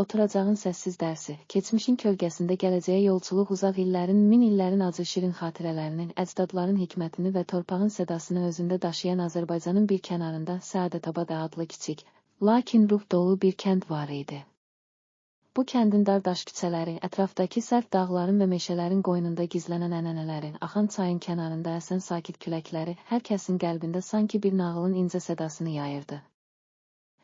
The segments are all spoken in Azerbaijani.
Oturacağın səssiz dərsi, keçmişin kölgəsində gələcəyə yolçuluq uzaq illərin, min illərin acı şirin xatirələrinin, əcdadların hikmətini və torpağın sədasını özündə daşıyan Azərbaycanın bir kənarında Səadətabad adlı kiçik, lakin ruh dolu bir kənd var idi. Bu kəndin dar daş küçələri, ətrafdakı sərt dağların və meşələrin qoynunda gizlənən ənənələrin, axan çayın kənarında əsən sakit küləkləri, hər kəsin qəlbində sanki bir nağılın incə sədasını yayırdı.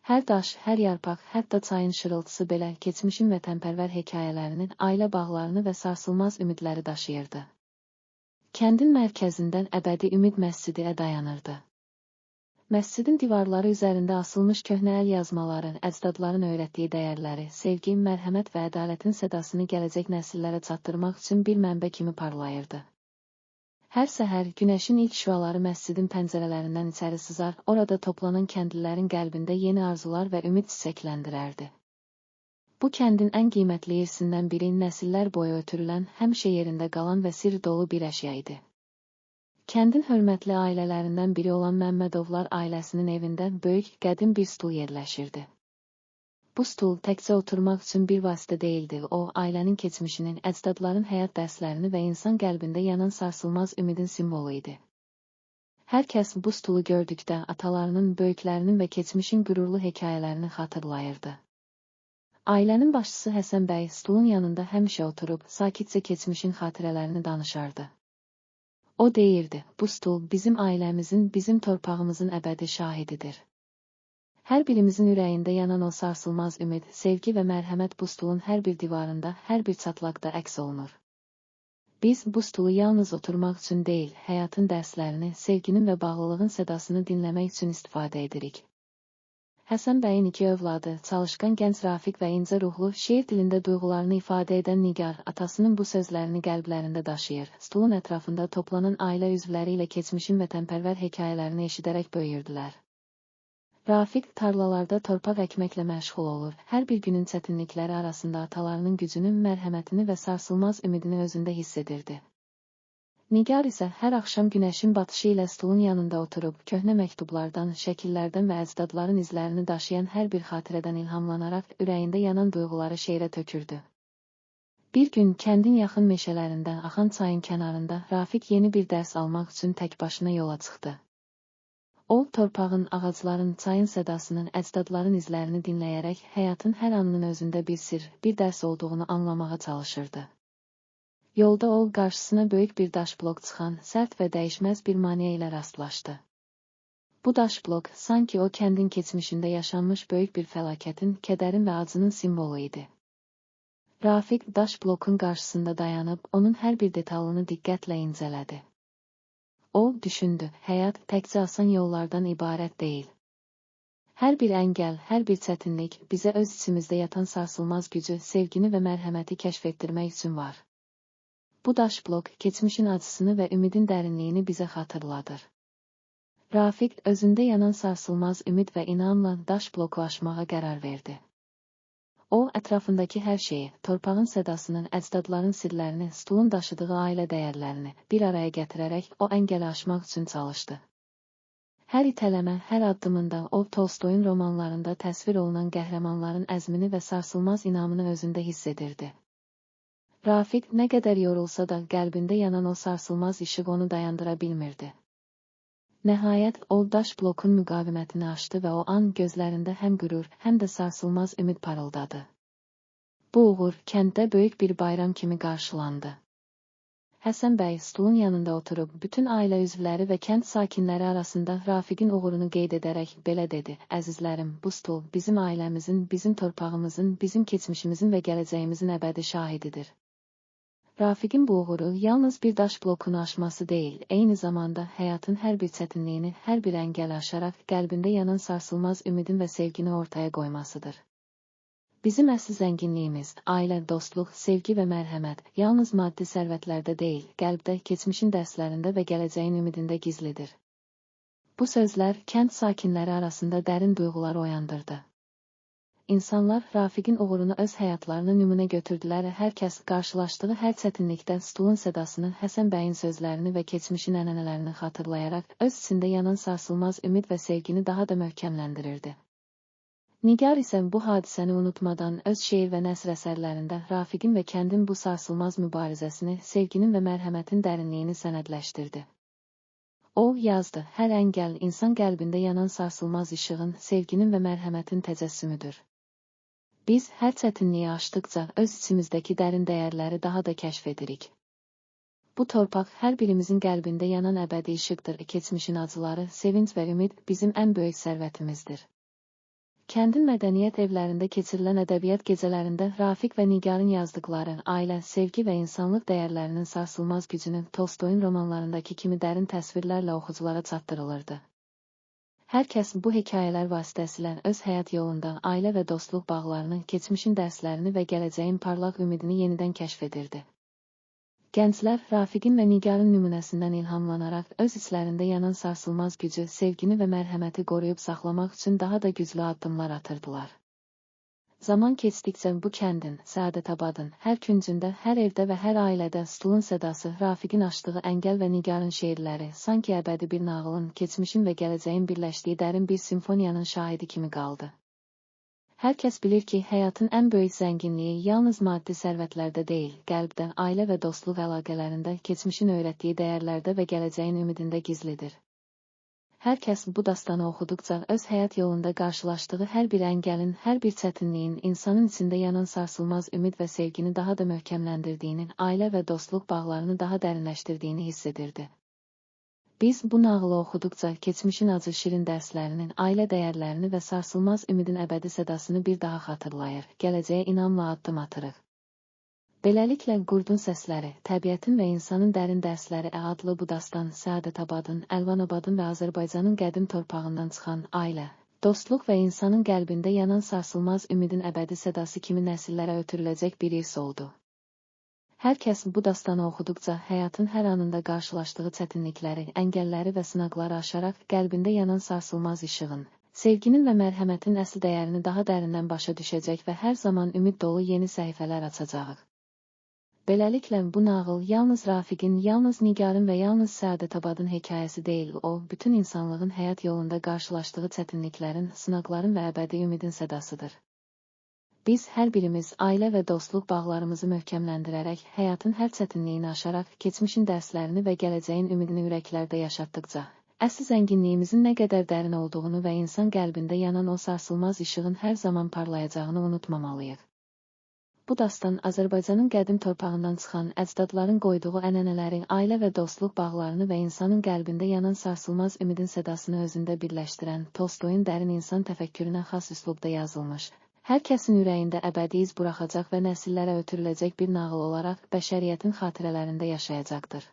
Hər daş, hər yarpaq, hətta çayın şırıltısı belə keçmişin vətənpərvər hekayələrinin, ailə bağlarını və sarsılmaz ümidləri daşıyırdı. Kəndin mərkəzindən əbədi ümid məscidi dayanırdı. Məscidin divarları üzərində asılmış köhnə əl yazmaların, əcdadların öyrətdiyi dəyərləri, sevgi, mərhəmət və ədalətin sədasını gələcək nəsillərə çatdırmaq üçün bir mənbə kimi parlayırdı. Hər səhər günəşin ilk şüaları məscidin pəncərələrindən içəri sızar, orada toplanan kəndlilərin qəlbində yeni arzular və ümid çiçəkləndirərdi. Bu kəndin ən qiymətli irsindən biri nəsillər boyu ötürülən, həmişə yerində qalan və sirr dolu bir əşya idi. Kəndin hörmətli ailələrindən biri olan Məmmədovlar ailəsinin evində böyük, qədim bir stul yerləşirdi. Bu stul təkcə oturmaq üçün bir vasitə deyildi, o, ailənin keçmişinin, əcdadların həyat dərslərini və insan qəlbində yanan sarsılmaz ümidin simvolu idi. Hər kəs bu stulu gördükdə atalarının, böyüklərinin və keçmişin qürurlu hekayələrini xatırlayırdı. Ailənin başçısı Həsən bəy stulun yanında həmişə oturub, sakitcə keçmişin xatirələrini danışardı. O deyirdi, bu stul bizim ailəmizin, bizim torpağımızın əbədi şahididir. Hər birimizin ürəyində yanan o sarsılmaz ümid, sevgi və mərhəmət bu stulun hər bir divarında, hər bir çatlaqda əks olunur. Biz bu stulu yalnız oturmaq üçün deyil, həyatın dərslərini, sevginin və bağlılığın sədasını dinləmək üçün istifadə edirik. Həsən bəyin iki övladı, çalışqan gənc Rafiq və incə ruhlu, şeir dilində duyğularını ifadə edən Nigar, atasının bu sözlərini qəlblərində daşıyır. Stulun ətrafında toplanan ailə üzvləri ilə keçmişin vətənpərvər hekayələrini eşidərək böyüyürdülər. Rafiq tarlalarda torpaq əkməklə məşğul olur, hər bir günün çətinlikləri arasında atalarının gücünü, mərhəmətini və sarsılmaz ümidini özündə hiss edirdi. Nigar isə hər axşam günəşin batışı ilə stulun yanında oturub, köhnə məktublardan, şəkillərdən və əcdadların izlərini daşıyan hər bir xatirədən ilhamlanaraq, ürəyində yanan duyğuları şeirə tökürdü. Bir gün kəndin yaxın meşələrindən, axan çayın kənarında, Rafiq yeni bir dərs almaq üçün tək başına yola çıxdı. O, torpağın, ağacların, çayın sədasının, əcdadların izlərini dinləyərək, həyatın hər anının özündə bir sirr, bir dərs olduğunu anlamağa çalışırdı. Yolda o, qarşısına böyük bir daş blok çıxan, sərt və dəyişməz bir maneə ilə rastlaşdı. Bu daş blok, sanki o kəndin keçmişində yaşanmış böyük bir fəlakətin, kədərin və acının simvolu idi. Rafiq, daş blokun qarşısında dayanıb, onun hər bir detalını diqqətlə incələdi. O, düşündü, həyat təkcə asan yollardan ibarət deyil. Hər bir əngəl, hər bir çətinlik bizə öz içimizdə yatan sarsılmaz gücü, sevgini və mərhəməti kəşf etdirmək üçün var. Bu daş blok, keçmişin acısını və ümidin dərinliyini bizə xatırladır. Rafiq, özündə yanan sarsılmaz ümid və inamla daş bloku aşmağa qərar verdi. O, ətrafındakı hər şeyi, torpağın sədasının, əcdadların sirlərini, stulun daşıdığı ailə dəyərlərini bir araya gətirərək o əngəli aşmaq üçün çalışdı. Hər itələmə, hər addımında o, Tolstoyun romanlarında təsvir olunan qəhrəmanların əzmini və sarsılmaz inamını özündə hiss edirdi. Rafiq, nə qədər yorulsa da, qəlbində yanan o sarsılmaz işıq onu dayandıra bilmirdi. Nəhayət, o, daş blokun müqavimətini aşdı və o an gözlərində həm qürur, həm də sarsılmaz ümid parıldadı. Bu uğur, kənddə böyük bir bayram kimi qarşılandı. Həsən bəy, stulun yanında oturub, bütün ailə üzvləri və kənd sakinləri arasında Rafiqin uğurunu qeyd edərək belə dedi: Əzizlərim, bu stul bizim ailəmizin, bizim torpağımızın, bizim keçmişimizin və gələcəyimizin əbədi şahididir. Rafiqin bu uğuru yalnız bir daş blokunu aşması deyil, eyni zamanda həyatın hər bir çətinliyini, hər bir əngəli aşaraq qəlbində yanan sarsılmaz ümidin və sevgini ortaya qoymasıdır. Bizim əsl zənginliyimiz, ailə, dostluq, sevgi və mərhəmət yalnız maddi sərvətlərdə deyil, qəlbdə, keçmişin dərslərində və gələcəyin ümidində gizlidir. Bu sözlər kənd sakinləri arasında dərin duyğular oyandırdı. İnsanlar Rafiqin uğurunu öz həyatlarına nümunə götürdülər, hər kəs qarşılaşdığı hər çətinlikdə stulun sədasını, Həsən bəyin sözlərini və keçmişin ənənələrini xatırlayaraq öz içində yanan sarsılmaz ümid və sevgini daha da möhkəmləndirirdi. Nigar isə bu hadisəni unutmadan öz şeir və nəsr əsərlərində Rafiqin və kəndin bu sarsılmaz mübarizəsini, sevginin və mərhəmətin dərinliyini sənədləşdirdi. O, yazdı, hər əngəl insan qəlbində yanan sarsılmaz işığın, sevginin və mərhəmətin təcəssümüdür. Biz hər çətinliyi aşdıqca öz içimizdəki dərin dəyərləri daha da kəşf edirik. Bu torpaq hər birimizin qəlbində yanan əbədi işıqdır. Keçmişin acıları, sevinc və ümid bizim ən böyük sərvətimizdir. Kəndin mədəniyyət evlərində keçirilən ədəbiyyat gecələrində Rafiq və Nigarın yazdıqları ailə, sevgi və insanlıq dəyərlərinin sarsılmaz gücünü Tolstoyun romanlarındakı kimi dərin təsvirlərlə oxuculara çatdırılırdı. Hər kəs bu hekayələr vasitəsilə öz həyat yolunda ailə və dostluq bağlarını, keçmişin dərslərini və gələcəyin parlaq ümidini yenidən kəşf edirdi. Gənclər Rafiqin və Nigarın nümunəsindən ilhamlanaraq öz içlərində yanan sarsılmaz gücü, sevgini və mərhəməti qoruyub saxlamaq üçün daha da güclü addımlar atırdılar. Zaman keçdikcə bu kəndin, Səadətabadın, hər küncündə, hər evdə və hər ailədə stulun sədası, Rafiqin açdığı əngəl və Nigarın şeirləri sanki əbədi bir nağılın, keçmişin və gələcəyin birləşdiyi dərin bir simfoniyanın şahidi kimi qaldı. Hər kəs bilir ki, həyatın ən böyük zənginliyi yalnız maddi sərvətlərdə deyil, qəlbdə, ailə və dostluq əlaqələrində, keçmişin öyrətdiyi dəyərlərdə və gələcəyin ümidində gizlidir. Hər kəs bu dastanı oxuduqca öz həyat yolunda qarşılaşdığı hər bir əngəlin, hər bir çətinliyin insanın içində yanan sarsılmaz ümid və sevgini daha da möhkəmləndirdiyini, ailə və dostluq bağlarını daha dərinləşdirdiyini hiss edirdi. Biz bu nağılı oxuduqca keçmişin acı şirin dərslərinin, ailə dəyərlərini və sarsılmaz ümidin əbədi sədasını bir daha xatırlayır, gələcəyə inamla addım atırıq. Beləliklə, Qurdun səsləri, təbiətin və insanın dərin dərsləri adlı bu dastan Səadətabadın, Əlvanabadın və Azərbaycanın qədim torpağından çıxan ailə, dostluq və insanın qəlbində yanan sarsılmaz ümidin əbədi sədası kimi nəsillərə ötürüləcək bir irs oldu. Hər kəs bu dastanı oxuduqca həyatın hər anında qarşılaşdığı çətinlikləri, əngəlləri və sınaqları aşaraq qəlbində yanan sarsılmaz işığın, sevginin və mərhəmətin əsl dəyərini daha dərindən başa düşəcək və hər zaman ümid dolu yeni səhifələr açacağıq. Beləliklə, bu nağıl yalnız Rafiqin, yalnız Nigarın və yalnız Səadətabadın hekayəsi deyil, o, bütün insanlığın həyat yolunda qarşılaşdığı çətinliklərin, sınaqların və əbədi ümidin sədasıdır. Biz hər birimiz ailə və dostluq bağlarımızı möhkəmləndirərək, həyatın hər çətinliyini aşaraq, keçmişin dərslərini və gələcəyin ümidini ürəklərdə yaşatdıqca, əsl zənginliyimizin nə qədər dərin olduğunu və insan qəlbində yanan o sarsılmaz işığın hər zaman parlayacağını unutmamalıyıq. Bu dastan Azərbaycanın qədim torpağından çıxan əcdadların qoyduğu ənənələri, ailə və dostluq bağlarını və insanın qəlbində yanan sarsılmaz ümidin sədasını özündə birləşdirən Tolstoyun dərin insan təfəkkürünə xas üslubda yazılmış, hər kəsin ürəyində əbədi iz buraxacaq və nəsillərə ötürüləcək bir nağıl olaraq bəşəriyyətin xatirələrində yaşayacaqdır.